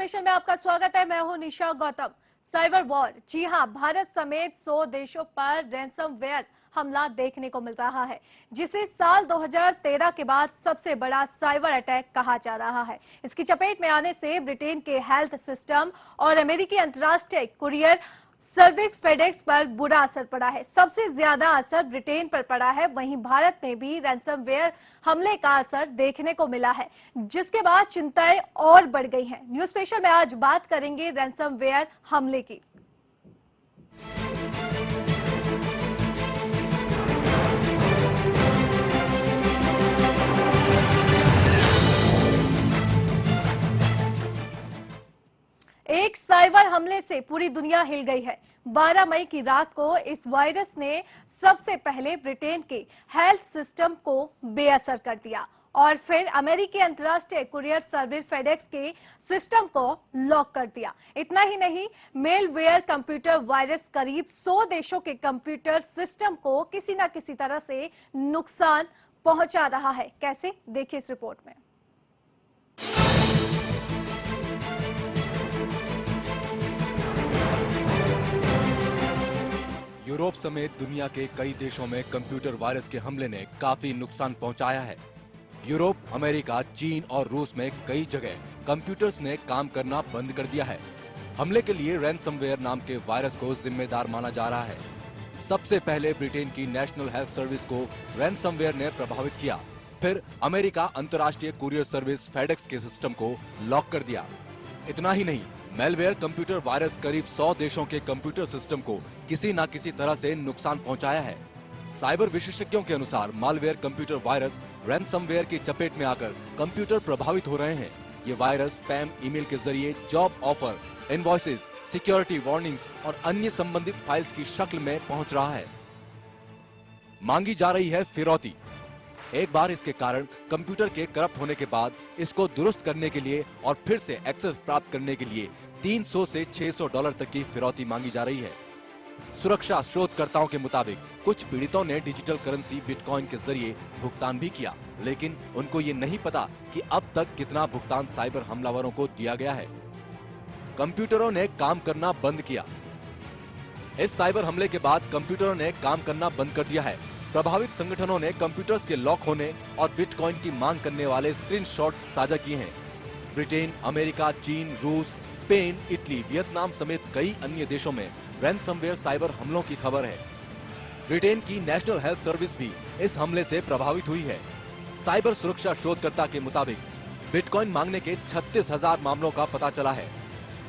Special में आपका स्वागत है। मैं हूं निशा गौतम। साइबर वॉर, जी हां, भारत समेत 100 देशों पर रैंसमवेयर हमला देखने को मिल रहा है, जिसे साल 2013 के बाद सबसे बड़ा साइबर अटैक कहा जा रहा है। इसकी चपेट में आने से ब्रिटेन के हेल्थ सिस्टम और अमेरिकी अंतर्राष्ट्रीय कुरियर सर्विस फेडेक्स पर बुरा असर पड़ा है। सबसे ज्यादा असर ब्रिटेन पर पड़ा है, वहीं भारत में भी रैंसमवेयर हमले का असर देखने को मिला है, जिसके बाद चिंताएं और बढ़ गई हैं। न्यूज स्पेशल में आज बात करेंगे रैंसमवेयर हमले की। एक साइबर हमले से पूरी दुनिया हिल गई है। 12 मई की रात को इस वायरस ने सबसे पहले ब्रिटेन के हेल्थ सिस्टम को बेअसर कर दिया और फिर अमेरिकी अंतर्राष्ट्रीय कुरियर सर्विस फेडेक्स के सिस्टम को लॉक कर दिया। इतना ही नहीं, मेलवेयर कंप्यूटर वायरस करीब 100 देशों के कंप्यूटर सिस्टम को किसी न किसी तरह से नुकसान पहुंचा रहा है। कैसे, देखिए इस रिपोर्ट में। यूरोप समेत दुनिया के कई देशों में कंप्यूटर वायरस के हमले ने काफी नुकसान पहुंचाया है। यूरोप, अमेरिका, चीन और रूस में कई जगह कंप्यूटर्स ने काम करना बंद कर दिया है। हमले के लिए रैंसमवेयर नाम के वायरस को जिम्मेदार माना जा रहा है। सबसे पहले ब्रिटेन की नेशनल हेल्थ सर्विस को रैंसमवेयर ने प्रभावित किया, फिर अमेरिका अंतर्राष्ट्रीय कुरियर सर्विस फेडेक्स के सिस्टम को लॉक कर दिया। इतना ही नहीं, मेलवेयर कंप्यूटर वायरस करीब 100 देशों के कंप्यूटर सिस्टम को किसी न किसी तरह से नुकसान पहुंचाया है। साइबर विशेषज्ञों के अनुसार मालवेयर कंप्यूटर वायरस रैंसमवेयर की चपेट में आकर कंप्यूटर प्रभावित हो रहे हैं। ये वायरस स्पैम ईमेल के जरिए job offer, invoices, security warnings और अन्य संबंधित फाइल्स की शक्ल में पहुंच रहा है। मांगी जा रही है फिरौती। एक बार इसके कारण कंप्यूटर के करप्ट होने के बाद इसको दुरुस्त करने के लिए और फिर से एक्सेस प्राप्त करने के लिए 300 से 600 डॉलर तक की फिरौती मांगी जा रही है। सुरक्षा शोधकर्ताओं के मुताबिक कुछ पीड़ितों ने डिजिटल करेंसी बिटकॉइन के जरिए भुगतान भी किया, लेकिन उनको ये नहीं पता कि अब तक कितना भुगतान साइबर हमलावरों को दिया गया है। कंप्यूटरों ने काम करना बंद किया। इस साइबर हमले के बाद कंप्यूटरों ने काम करना बंद कर दिया है। प्रभावित संगठनों ने कंप्यूटर्स के लॉक होने और बिटकॉइन की मांग करने वाले स्क्रीनशॉट्स साझा किए हैं। ब्रिटेन, अमेरिका, चीन, रूस, स्पेन, इटली, वियतनाम समेत कई अन्य देशों में रैंसमवेयर साइबर हमलों की खबर है। ब्रिटेन की नेशनल हेल्थ सर्विस भी इस हमले से प्रभावित हुई है। साइबर सुरक्षा शोधकर्ता के मुताबिक बिटकॉइन मांगने के 36,000 मामलों का पता चला है।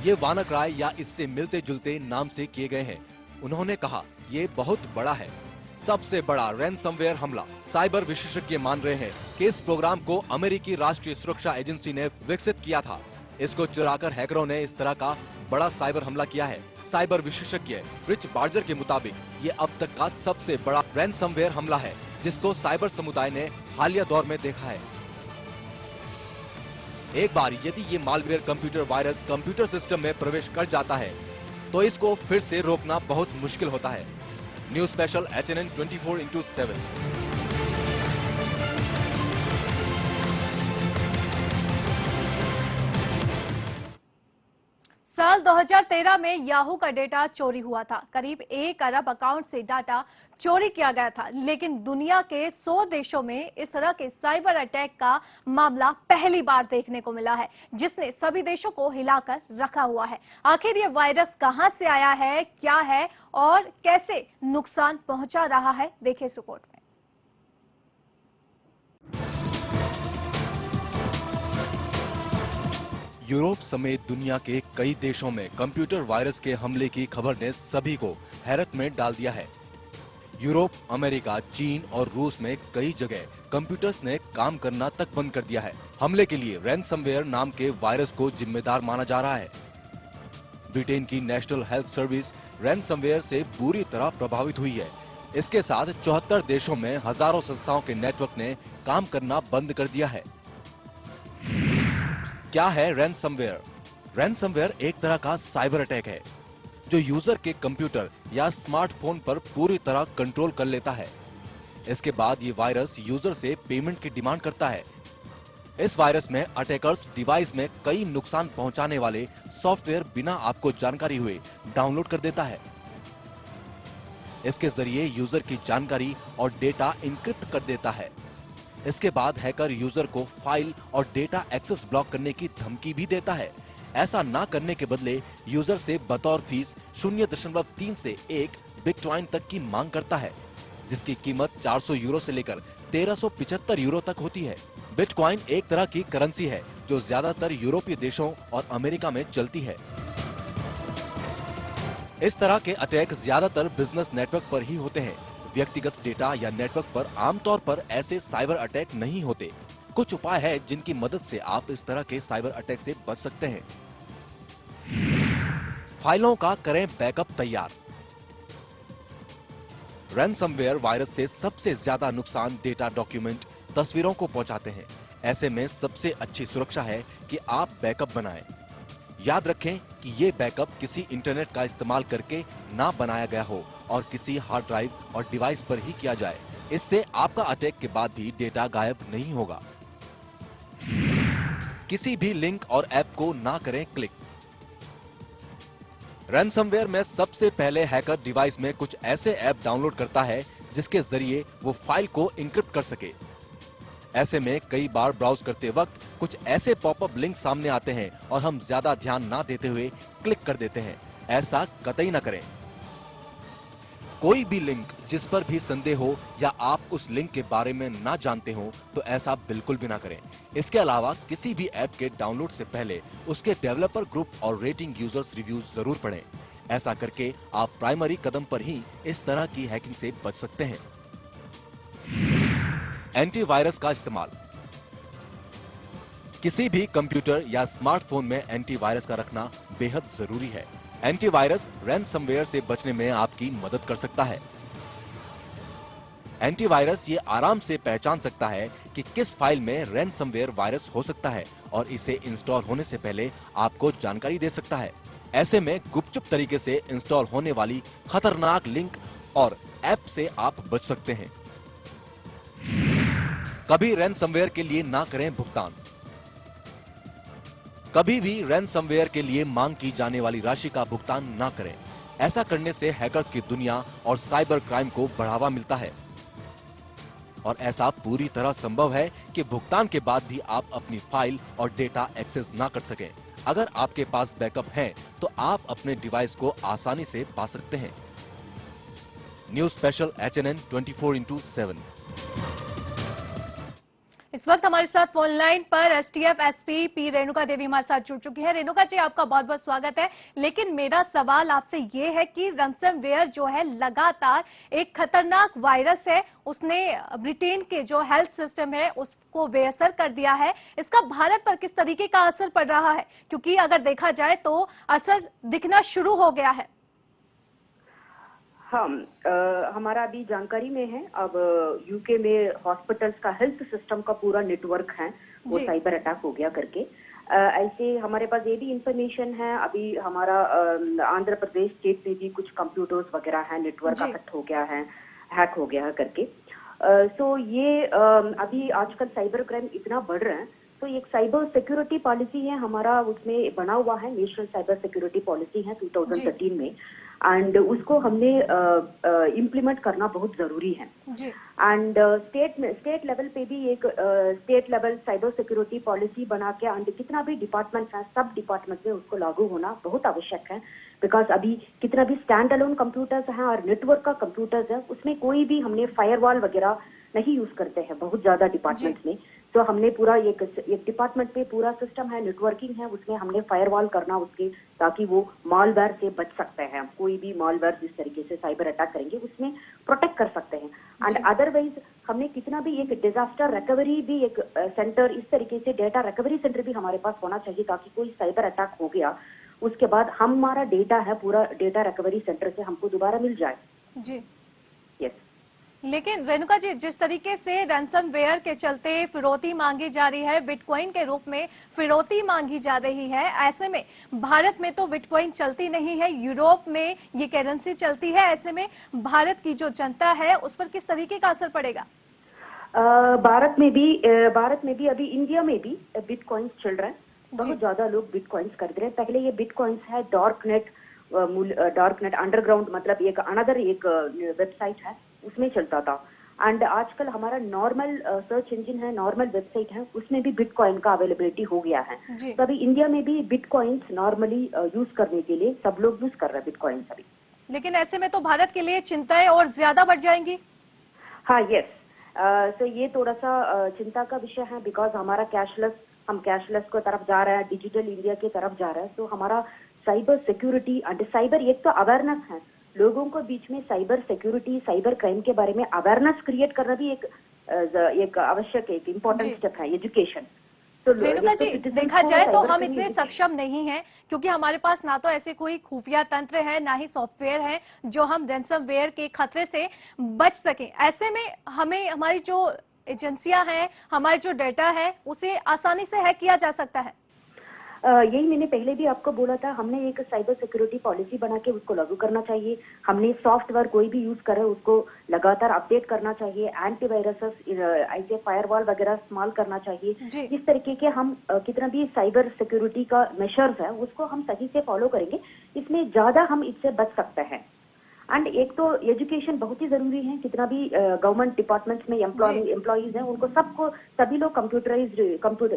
ये वानाक्राय या इससे मिलते जुलते नाम से किए गए हैं। उन्होंने कहा, ये बहुत बड़ा है, सबसे बड़ा रैंसमवेयर हमला। साइबर विशेषज्ञ मान रहे हैं कि इस प्रोग्राम को अमेरिकी राष्ट्रीय सुरक्षा एजेंसी ने विकसित किया था। इसको चुराकर हैकरों ने इस तरह का बड़ा साइबर हमला किया है। साइबर विशेषज्ञ रिच बार्जर के मुताबिक ये अब तक का सबसे बड़ा रैंसमवेयर हमला है, जिसको साइबर समुदाय ने हालिया दौर में देखा है। एक बार यदि ये malware computer virus computer system में प्रवेश कर जाता है तो इसको फिर से रोकना बहुत मुश्किल होता है। News special HNN 24/7। साल 2013 में याहू का डेटा चोरी हुआ था। करीब 1 अरब अकाउंट से डाटा चोरी किया गया था, लेकिन दुनिया के 100 देशों में इस तरह के साइबर अटैक का मामला पहली बार देखने को मिला है, जिसने सभी देशों को हिलाकर रखा हुआ है। आखिर ये वायरस कहां से आया है, क्या है और कैसे नुकसान पहुंचा रहा है, देखिए इस रिपोर्ट में। यूरोप समेत दुनिया के कई देशों में कंप्यूटर वायरस के हमले की खबर ने सभी को हैरत में डाल दिया है। यूरोप, अमेरिका, चीन और रूस में कई जगह कंप्यूटर्स ने काम करना तक बंद कर दिया है। हमले के लिए रैंसमवेयर नाम के वायरस को जिम्मेदार माना जा रहा है। ब्रिटेन की नेशनल हेल्थ सर्विस रैंसमवेयर से बुरी तरह प्रभावित हुई है। इसके साथ 74 देशों में हजारों संस्थाओं के नेटवर्क ने काम करना बंद कर दिया है। क्या है रैंसमवेयर? रैंसमवेयर एक तरह का साइबर अटैक है जो यूजर के कंप्यूटर या स्मार्टफोन पर पूरी तरह कंट्रोल कर लेता है। इसके बाद ये वायरस यूजर से पेमेंट की डिमांड करता है। इस वायरस में अटैकर्स डिवाइस में कई नुकसान पहुंचाने वाले सॉफ्टवेयर बिना आपको जानकारी हुए डाउनलोड कर देता है। इसके जरिए यूजर की जानकारी और डेटा इनक्रिप्ट कर देता है। इसके बाद हैकर यूजर को फाइल और डेटा एक्सेस ब्लॉक करने की धमकी भी देता है। ऐसा ना करने के बदले यूजर से बतौर फीस 0.3 से 1 बिटकॉइन तक की मांग करता है, जिसकी कीमत 400 यूरो से लेकर 1375 यूरो तक होती है। बिटकॉइन एक तरह की करेंसी है जो ज्यादातर यूरोपीय देशों और अमेरिका में चलती है। इस तरह के अटैक ज्यादातर बिजनेस नेटवर्क पर ही होते हैं। व्यक्तिगत डेटा या नेटवर्क पर आमतौर पर ऐसे साइबर अटैक नहीं होते। कुछ उपाय है जिनकी मदद से आप इस तरह के साइबर अटैक से बच सकते हैं। फाइलों का करें बैकअप तैयार। रैनसमवेयर वायरस से सबसे ज्यादा नुकसान डेटा, डॉक्यूमेंट, तस्वीरों को पहुंचाते हैं। ऐसे में सबसे अच्छी सुरक्षा है कि आप बैकअप बनाएं। याद रखें कि ये बैकअप किसी इंटरनेट का इस्तेमाल करके ना बनाया गया हो और किसी हार्ड ड्राइव और डिवाइस पर ही किया जाए। इससे आपका अटैक के बाद भी डेटा गायब नहीं होगा। किसी भी लिंक और ऐप को ना करें क्लिक। रैनसमवेयर में सबसे पहले हैकर डिवाइस में कुछ ऐसे ऐप डाउनलोड करता है जिसके जरिए वो फाइल को इनक्रिप्ट कर सके। ऐसे में कई बार ब्राउज करते वक्त कुछ ऐसे पॉपअप लिंक सामने आते हैं और हम ज्यादा ध्यान ना देते हुए क्लिक कर देते हैं। ऐसा कतई ना करें। कोई भी लिंक जिस पर भी संदेह हो या आप उस लिंक के बारे में ना जानते हो तो ऐसा बिल्कुल भी ना करें। इसके अलावा किसी भी ऐप के डाउनलोड से पहले उसके डेवलपर ग्रुप और रेटिंग यूजर्स रिव्यूज जरूर पढ़ें। ऐसा करके आप प्राइमरी कदम पर ही इस तरह की हैकिंग से बच सकते हैं। एंटीवायरस का इस्तेमाल। किसी भी कंप्यूटर या स्मार्टफोन में एंटीवायरस का रखना बेहद जरूरी है। एंटीवायरस रैनसमवेयर से बचने में आपकी मदद कर सकता है। एंटीवायरस ये आराम से पहचान सकता है कि किस फाइल में रैनसमवेयर वायरस हो सकता है और इसे इंस्टॉल होने से पहले आपको जानकारी दे सकता है। ऐसे में गुपचुप तरीके से इंस्टॉल होने वाली खतरनाक लिंक और ऐप से आप बच सकते हैं। कभी रैनसमवेयर के लिए ना करें भुगतान। कभी भी रैनसमवेयर के लिए मांग की जाने वाली राशि का भुगतान ना करें। ऐसा करने से हैकर्स की दुनिया और साइबर क्राइम को बढ़ावा मिलता है और ऐसा पूरी तरह संभव है कि भुगतान के बाद भी आप अपनी फाइल और डेटा एक्सेस ना कर सकें। अगर आपके पास बैकअप है तो आप अपने डिवाइस को आसानी से पा सकते हैं। News special HNN 24/7। इस वक्त हमारे साथ फोन लाइन पर STF SP P Renuka Devi हमारे साथ जुड़ चुकी है। रेणुका जी, आपका बहुत बहुत स्वागत है। लेकिन मेरा सवाल आपसे ये है कि रैनसमवेयर जो है लगातार एक खतरनाक वायरस है, उसने ब्रिटेन के जो हेल्थ सिस्टम है उसको बेअसर कर दिया है। इसका भारत पर किस तरीके का असर पड़ रहा है, क्योंकि अगर देखा जाए तो असर दिखना शुरू हो गया है। हाँ, हमारा अभी जानकारी में है, अब यूके में हॉस्पिटल्स का हेल्थ सिस्टम का पूरा नेटवर्क है वो साइबर अटैक हो गया करके। ऐसे हमारे पास ये भी इंफॉर्मेशन है, अभी हमारा आंध्र प्रदेश स्टेट में भी कुछ कंप्यूटर्स वगैरह है, नेटवर्क अफेक्ट हो गया है, हैक हो गया है करके। सो ये अभी आजकल साइबर क्राइम इतना बढ़ रहा है, तो एक साइबर सिक्योरिटी पॉलिसी है हमारा, उसमें बना हुआ है, नेशनल साइबर सिक्योरिटी पॉलिसी है 2013 में, एंड उसको हमने इम्प्लीमेंट करना बहुत जरूरी है। एंड स्टेट लेवल पे भी एक state level cyber security policy बना के एंड कितना भी डिपार्टमेंट है सब डिपार्टमेंट में उसको लागू होना बहुत आवश्यक है। बिकॉज अभी कितना भी स्टैंड अलोन कंप्यूटर्स हैं और नेटवर्क का कंप्यूटर्स है, उसमें कोई भी हमने फायरवॉल वगैरह नहीं यूज करते हैं बहुत ज्यादा डिपार्टमेंट्स में। तो हमने पूरा एक डिपार्टमेंट पे पूरा सिस्टम है, नेटवर्किंग है, उसमें हमने फायरवॉल करना उसके, ताकि वो मालवेयर से बच सकते हैं। कोई भी मालवेयर जिस तरीके से साइबर अटैक करेंगे उसमें प्रोटेक्ट कर सकते हैं। एंड अदरवाइज हमने कितना भी एक डिजास्टर रिकवरी भी एक सेंटर, इस तरीके से डेटा रिकवरी सेंटर भी हमारे पास होना चाहिए, ताकि कोई साइबर अटैक हो गया उसके बाद हमारा डेटा है पूरा डेटा रिकवरी सेंटर से हमको दोबारा मिल जाए। जी यस। लेकिन रेणुका जी, जिस तरीके से रैनसमवेयर के चलते फिरौती मांगी जा रही है, बिटकॉइन के रूप में फिरौती मांगी जा रही है, ऐसे में भारत में तो बिटकॉइन चलती नहीं है, यूरोप में ये करेंसी चलती है। ऐसे में भारत की जो जनता है उस पर किस तरीके का असर पड़ेगा? भारत में भी अभी इंडिया में भी बिटकॉइंस चल रहा है। बहुत ज्यादा लोग बिटकॉइंस खरीद रहे हैं। पहले ये बिटकॉइंस है डार्क नेट अंडरग्राउंड, मतलब एक अनदर एक वेबसाइट है, उसमें चलता था। एंड आजकल हमारा नॉर्मल सर्च इंजन है, नॉर्मल वेबसाइट है, उसमें भी बिटकॉइन का अवेलेबिलिटी हो गया है। तो अभी इंडिया में भी बिटकॉइंस नॉर्मली यूज करने के लिए सब लोग यूज कर रहे हैं बिटकॉइंस अभी। लेकिन ऐसे में तो भारत के लिए चिंताएं और ज्यादा बढ़ जाएंगी। हाँ, यस। तो ये थोड़ा सा चिंता का विषय है, बिकॉज हमारा हम कैशलेस को तरफ जा रहे हैं, डिजिटल इंडिया की तरफ जा रहे हैं। तो हमारा साइबर सिक्योरिटी एंड साइबर, एक तो अवेयरनेस है लोगों को बीच में, साइबर सिक्योरिटी, साइबर क्राइम के बारे में अवेयरनेस क्रिएट करना भी एक आवश्यक, एक इम्पोर्टेंट स्टेप है, एजुकेशन। तो रेणुका जी, देखा जाए तो हम इतने सक्षम नहीं हैं, क्योंकि हमारे पास ना तो ऐसे कोई खुफिया तंत्र है, ना ही सॉफ्टवेयर है जो हम रैंसमवेयर के खतरे से बच सकें। ऐसे में हमें हमारी जो एजेंसियां हैं, हमारे जो डेटा है, उसे आसानी से हैक किया जा सकता है। यही मैंने पहले भी आपको बोला था, हमने एक साइबर सिक्योरिटी पॉलिसी बना के उसको लागू करना चाहिए। हमने सॉफ्टवेयर कोई भी यूज करे उसको लगातार अपडेट करना चाहिए, एंटीवायरसेस, ऐसे फायरवॉल वगैरह इस्तेमाल करना चाहिए। इस तरीके के हम कितना भी साइबर सिक्योरिटी का मेजर्स है उसको हम सही से फॉलो करेंगे, इसमें ज्यादा हम इससे बच सकते हैं। एंड एक तो एजुकेशन बहुत ही जरूरी है। कितना भी गवर्नमेंट डिपार्टमेंट्स में एम्प्लॉइज हैं, उनको सभी लोग कंप्यूटर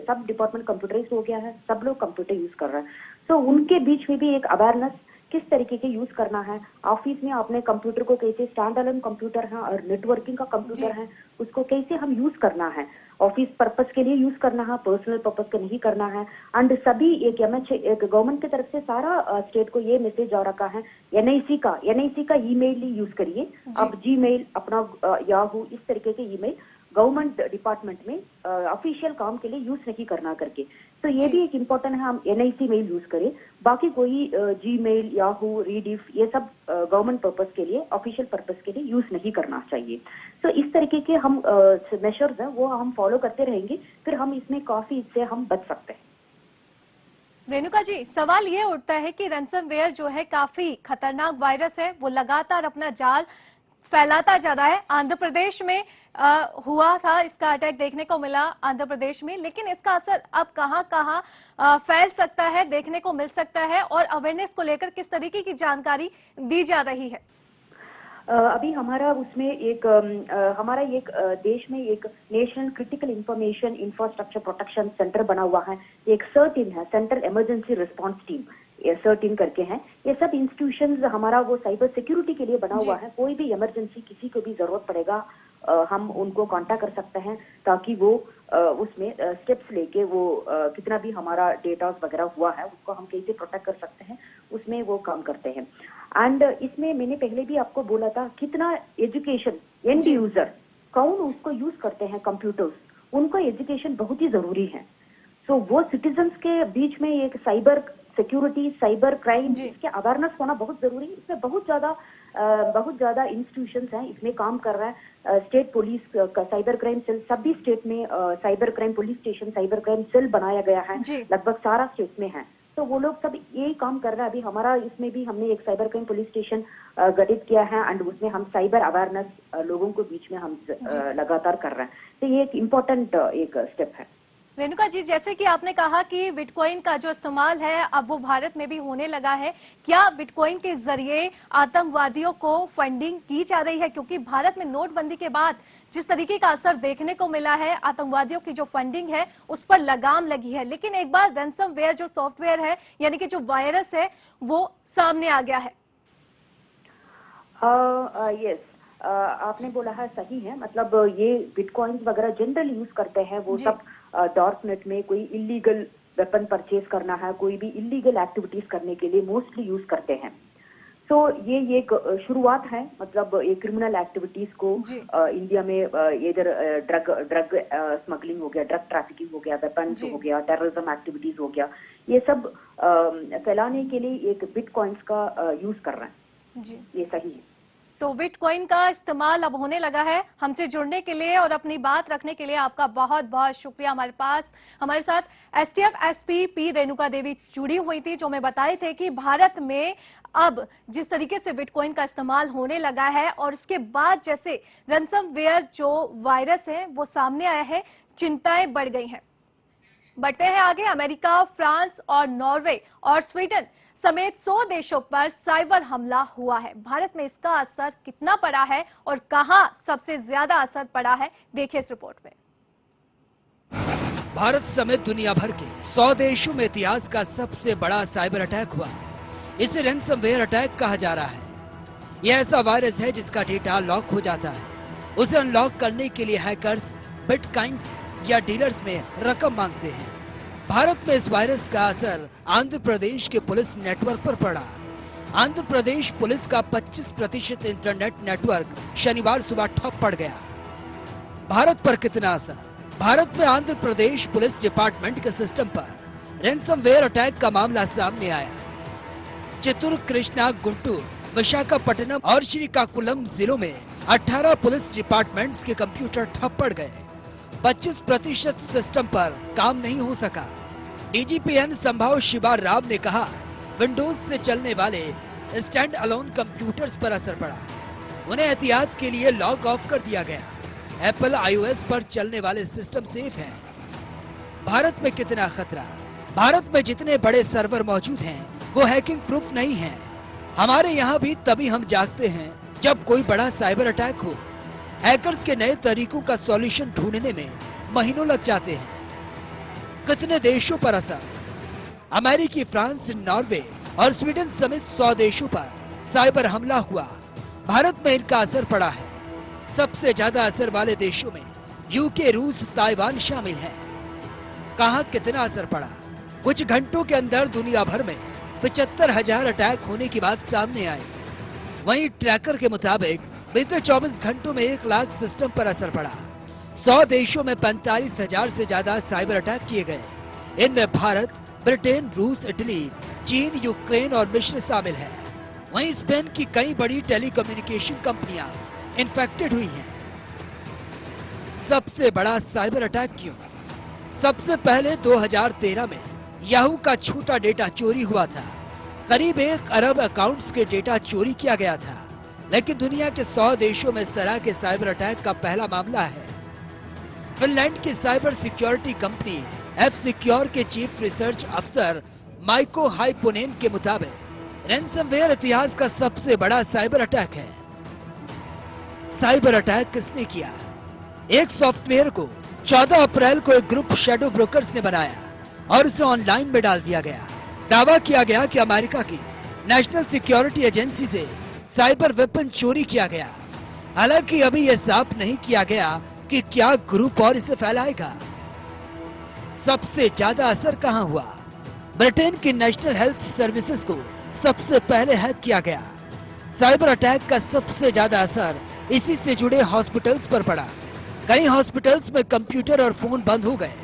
सब डिपार्टमेंट कंप्यूटराइज हो गया है, सब लोग कंप्यूटर यूज कर रहे हैं। तो उनके बीच में भी एक अवेयरनेस किस तरीके के यूज करना है, ऑफिस में अपने कंप्यूटर को कैसे, स्टैंड अलोन कंप्यूटर है और नेटवर्किंग का कंप्यूटर है, उसको कैसे हम यूज करना है, ऑफिस पर्पस के लिए यूज करना है, पर्सनल पर्पस के नहीं करना है। एंड सभी एक गवर्नमेंट की तरफ से सारा स्टेट को ये मैसेज आ रखा है, एनआईसी का ईमेल ही यूज करिए। अब जीमेल अपना याहू इस तरीके के ईमेल गवर्नमेंट डिपार्टमेंट में ऑफिशियल काम के लिए यूज नहीं करना करके। तो ये भी एक इम्पोर्टेंट है, हम एनआईसी मेल यूज करें। बाकी कोई जीमेल, याहू, रीडिफ ये सब गवर्नमेंट पर्पस के लिए, ऑफिशियल पर्पस के लिए यूज नहीं करना चाहिए। तो इस तरीके के हम मेजर्स हैं वो हम फॉलो करते रहेंगे, फिर हम इसमें काफी इससे हम बच सकते हैं। रेणुका जी, सवाल ये उठता है कि रैंसमवेयर जो है काफी खतरनाक वायरस है, वो लगातार अपना जाल फैलाता जा रहा है। आंध्र प्रदेश में हुआ था, इसका अटैक देखने को मिला आंध्र प्रदेश में, लेकिन इसका असर अब कहां कहां फैल सकता है, देखने को मिल सकता है, और अवेयरनेस को लेकर किस तरीके की जानकारी दी जा रही है? अभी हमारा उसमें हमारा देश में एक national critical information infrastructure protection centre बना हुआ है। एक सर्टिन है, सेंट्रल इमरजेंसी रिस्पांस टीम, ये सर्टिन करके हैं। ये सब इंस्टीट्यूशंस हमारा वो साइबर सिक्योरिटी के लिए बना हुआ है। कोई भी इमरजेंसी, किसी को भी जरूरत पड़ेगा, हम उनको कांटेक्ट कर सकते हैं, ताकि वो उसमें स्टेप्स लेके वो कितना भी हमारा डेटा वगैरह हुआ है उसको हम कैसे प्रोटेक्ट कर सकते हैं, उसमें वो काम करते हैं। एंड इसमें मैंने पहले भी आपको बोला था, कितना एजुकेशन, एंड यूजर कौन उसको यूज करते हैं कंप्यूटर्स, उनको एजुकेशन बहुत ही जरूरी है। सो वो सिटीजन्स के बीच में एक साइबर सिक्योरिटी, साइबर क्राइम, इसके अवेयरनेस होना बहुत जरूरी है। इसमें बहुत ज्यादा इंस्टीट्यूशंस हैं इसमें काम कर रहा है। स्टेट पुलिस का साइबर क्राइम सेल, सभी स्टेट में cyber crime police station, cyber crime cell बनाया गया है, लगभग सारा स्टेट में है। तो वो लोग सब यही काम कर रहा है। अभी हमारा इसमें भी हमने एक साइबर क्राइम पुलिस स्टेशन गठित किया है, एंड उसमें हम साइबर अवेयरनेस लोगों को बीच में हम लगातार कर रहे हैं। तो ये एक इम्पोर्टेंट एक स्टेप है। रेणुका जी, जैसे कि आपने कहा कि बिटकॉइन का जो इस्तेमाल है अब वो भारत में भी होने लगा है, क्या बिटकॉइन के जरिए आतंकवादियों को फंडिंग की जा रही है? क्योंकि भारत में नोटबंदी के बाद जिस तरीके का असर देखने को मिला है, आतंकवादियों की जो फंडिंग है उस पर लगाम लगी है। लेकिन एक बार रैंसमवेयर जो सॉफ्टवेयर है, यानी कि जो वायरस है, वो सामने आ गया है। यस, आपने बोला है, सही है। मतलब ये बिटकॉइंस वगैरह जनरल यूज करते हैं वो सब डार्क नेट में कोई इलीगल वेपन परचेज करना है, कोई भी इलीगल एक्टिविटीज करने के लिए मोस्टली यूज करते हैं। तो ये एक शुरुआत है, मतलब ये क्रिमिनल एक्टिविटीज को इंडिया में इधर ड्रग स्मगलिंग हो गया, ड्रग ट्रैफिकिंग हो गया, वेपन्स हो गया, टेररिज्म एक्टिविटीज हो गया, ये सब फैलाने के लिए एक बिटकॉइंस का यूज कर रहे हैं। ये सही है। तो बिटकॉइन का इस्तेमाल अब होने लगा है। हमसे जुड़ने के लिए और अपनी बात रखने के लिए आपका बहुत बहुत शुक्रिया। हमारे साथ STF SP P Renuka Devi जुड़ी हुई थी, जो हमें बताए थे कि भारत में अब जिस तरीके से बिटकॉइन का इस्तेमाल होने लगा है और उसके बाद जैसे रैनसमवेयर जो वायरस है वो सामने आया है, चिंताएं बढ़ गई हैं। बढ़ते हैं आगे। अमेरिका, फ्रांस और नॉर्वे और स्वीडन समेत 100 देशों पर साइबर हमला हुआ है। भारत में इसका असर कितना पड़ा है और कहां सबसे ज्यादा असर पड़ा है, देखिए इस रिपोर्ट में। भारत समेत दुनिया भर के 100 देशों में इतिहास का सबसे बड़ा साइबर अटैक हुआ। इसे रैनसमवेयर अटैक कहा जा रहा है। यह ऐसा वायरस है जिसका डेटा लॉक हो जाता है। उसे अनलॉक करने के लिए हैकर्स बिटकॉइंस या डीलर्स में रकम मांगते हैं। भारत में इस वायरस का असर आंध्र प्रदेश के पुलिस नेटवर्क पर पड़ा। आंध्र प्रदेश पुलिस का 25% इंटरनेट नेटवर्क शनिवार सुबह ठप पड़ गया। भारत पर कितना असर? भारत में आंध्र प्रदेश पुलिस डिपार्टमेंट के सिस्टम पर रैनसमवेयर अटैक का मामला सामने आया। चित्तूर, कृष्णा, गुंटूर, विशाखापट्टनम और श्रीकाकुलम जिलों में 18 पुलिस डिपार्टमेंट्स के कंप्यूटर ठप पड़ गए। 25% सिस्टम पर काम नहीं हो सका। डीजीपीएन संभाव शिवा राव ने कहा, विंडोज से चलने वाले स्टैंड अलोन कंप्यूटर्स पर असर पड़ा। उन्हें एहतियात के लिए लॉग ऑफ कर दिया गया। एप्पल आईओएस पर चलने वाले सिस्टम सेफ हैं। भारत में कितना खतरा? भारत में जितने बड़े सर्वर मौजूद हैं, वो हैकिंग प्रूफ नहीं हैं। हमारे यहाँ भी तभी हम जागते हैं जब कोई बड़ा साइबर अटैक हो। हैकर्स के नए तरीकों का सॉल्यूशन ढूंढने में महीनों लग जाते हैं। कितने देशों पर असर? अमेरिकी, फ्रांस, नॉर्वे और स्वीडन समेत 100 देशों पर साइबर हमला हुआ। भारत में इनका असर पड़ा है। सबसे ज्यादा असर वाले देशों में यूके, रूस, ताइवान शामिल हैं। कहां कितना असर पड़ा? कुछ घंटों के अंदर दुनिया भर में 75,000 अटैक होने की बात सामने आई। वहीं ट्रैकर के मुताबिक बीते 24 घंटों में 1 लाख सिस्टम पर असर पड़ा। 100 देशों में 45,000 से ज्यादा साइबर अटैक किए गए। इनमें भारत, ब्रिटेन, रूस, इटली, चीन, यूक्रेन और मिस्र शामिल है। वहीं स्पेन की कई बड़ी टेलीकम्युनिकेशन कंपनियां इन्फेक्टेड हुई हैं। सबसे बड़ा साइबर अटैक क्यों? सबसे पहले 2013 में याहू का छोटा डेटा चोरी हुआ था। करीब 1 अरब अकाउंट्स के डेटा चोरी किया गया था। लेकिन दुनिया के 100 देशों में इस तरह के साइबर अटैक का पहला मामला है। फिनलैंड की साइबर सिक्योरिटी कंपनी F-Secure के चीफ रिसर्च अफसर माइको हाइपोनेन के मुताबिक रैनसमवेयर इतिहास का सबसे बड़ा साइबर अटैक है। साइबर अटैक किसने किया? एक सॉफ्टवेयर को 14 अप्रैल को एक ग्रुप शैडो ब्रोकर्स ने बनाया और इसे ऑनलाइन में डाल दिया गया। दावा किया गया कि अमेरिका की नेशनल सिक्योरिटी एजेंसी से साइबर वेपन चोरी किया गया। हालांकि अभी यह साफ नहीं किया गया कि क्या ग्रुप और इसे फैलाएगा। सबसे ज्यादा असर कहां हुआ? ब्रिटेन की नेशनल हेल्थ सर्विसेज को सबसे पहले हैक किया गया। साइबर अटैक का सबसे ज्यादा असर इसी से जुड़े हॉस्पिटल्स पर पड़ा। कई हॉस्पिटल्स में कंप्यूटर और फोन बंद हो गए।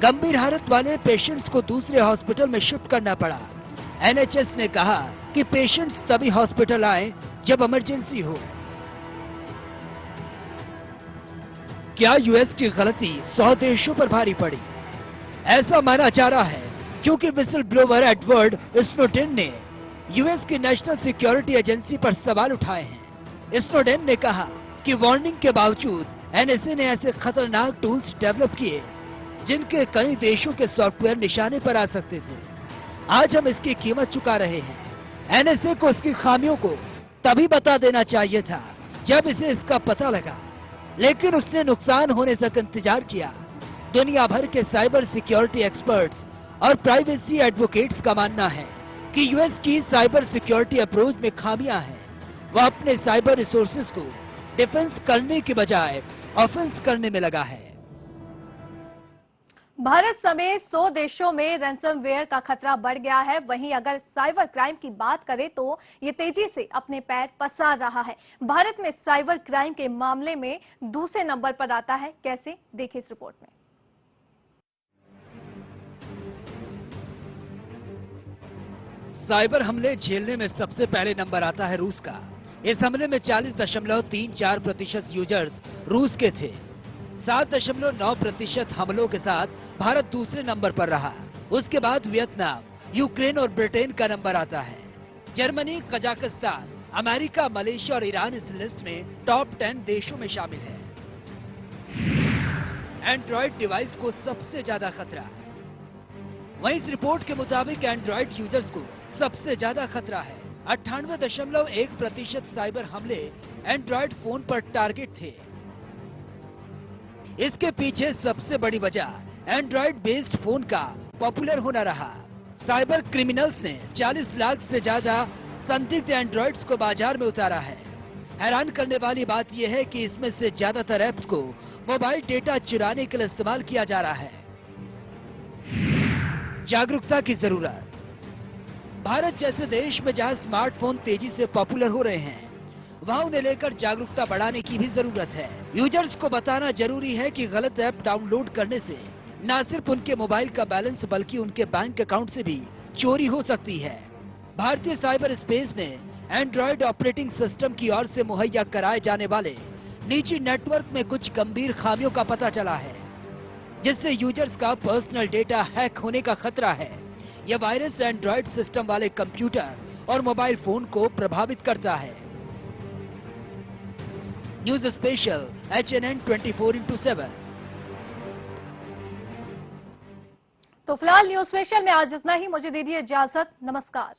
गंभीर हालत वाले पेशेंट्स को दूसरे हॉस्पिटल में शिफ्ट करना पड़ा। एनएचएस ने कहा कि पेशेंट्स तभी हॉस्पिटल आए जब इमरजेंसी हो। क्या यूएस की गलती 100 देशों पर भारी पड़ी? ऐसा माना जा रहा है क्योंकि विसल ब्लोवर एडवर्ड स्नोडेन ने यूएस की नेशनल सिक्योरिटी एजेंसी पर सवाल उठाए हैं। स्नोडेन ने कहा कि वार्निंग के बावजूद एनएसए ने ऐसे खतरनाक टूल्स डेवलप किए जिनके कई देशों के सॉफ्टवेयर निशाने पर आ सकते थे। आज हम इसकी कीमत चुका रहे हैं। एनएसए को इसकी खामियों को तभी बता देना चाहिए था जब इसे इसका पता लगा, लेकिन उसने नुकसान होने तक इंतजार किया। दुनिया भर के साइबर सिक्योरिटी एक्सपर्ट्स और प्राइवेसी एडवोकेट्स का मानना है कि यूएस की साइबर सिक्योरिटी अप्रोच में खामियां हैं। वह अपने साइबर रिसोर्सेज को डिफेंस करने के बजाय ऑफेंस करने में लगा है। भारत समेत 100 देशों में रैनसमवेयर का खतरा बढ़ गया है। वहीं अगर साइबर क्राइम की बात करें तो ये तेजी से अपने पैर पसार रहा है। भारत में साइबर क्राइम के मामले में दूसरे नंबर पर आता है। कैसे, देखिए इस रिपोर्ट में। साइबर हमले झेलने में सबसे पहले नंबर आता है रूस का। इस हमले में 40.34% यूजर्स रूस के थे। 7.9% हमलों के साथ भारत दूसरे नंबर पर रहा। उसके बाद वियतनाम, यूक्रेन और ब्रिटेन का नंबर आता है। जर्मनी, कजाकिस्तान, अमेरिका, मलेशिया और ईरान इस लिस्ट में टॉप 10 देशों में शामिल है। एंड्रॉइड डिवाइस को सबसे ज्यादा खतरा। वहीं इस रिपोर्ट के मुताबिक एंड्रॉइड यूजर्स को सबसे ज्यादा खतरा है। 98.1% साइबर हमले एंड्रॉइड फोन पर टारगेट थे। इसके पीछे सबसे बड़ी वजह एंड्रॉइड बेस्ड फोन का पॉपुलर होना रहा। साइबर क्रिमिनल्स ने 40 लाख से ज्यादा संदिग्ध एंड्रॉइड्स को बाजार में उतारा है। हैरान करने वाली बात यह है कि इसमें से ज्यादातर ऐप्स को मोबाइल डेटा चुराने के लिए इस्तेमाल किया जा रहा है। जागरूकता की जरूरत। भारत जैसे देश में जहां स्मार्टफोन तेजी से पॉपुलर हो रहे हैं, वहां उन्हें लेकर जागरूकता बढ़ाने की भी जरूरत है। यूजर्स को बताना जरूरी है कि गलत ऐप डाउनलोड करने से न सिर्फ उनके मोबाइल का बैलेंस बल्कि उनके बैंक अकाउंट से भी चोरी हो सकती है। भारतीय साइबर स्पेस में एंड्रॉइड ऑपरेटिंग सिस्टम की ओर से मुहैया कराए जाने वाले निजी नेटवर्क में कुछ गंभीर खामियों का पता चला है, जिससे यूजर्स का पर्सनल डेटा हैक होने का खतरा है। यह वायरस एंड्रॉइड सिस्टम वाले कंप्यूटर और मोबाइल फोन को प्रभावित करता है। News special HNN 24/7। तो फिलहाल न्यूज स्पेशल में आज इतना ही। मुझे दीजिए इजाजत। नमस्कार।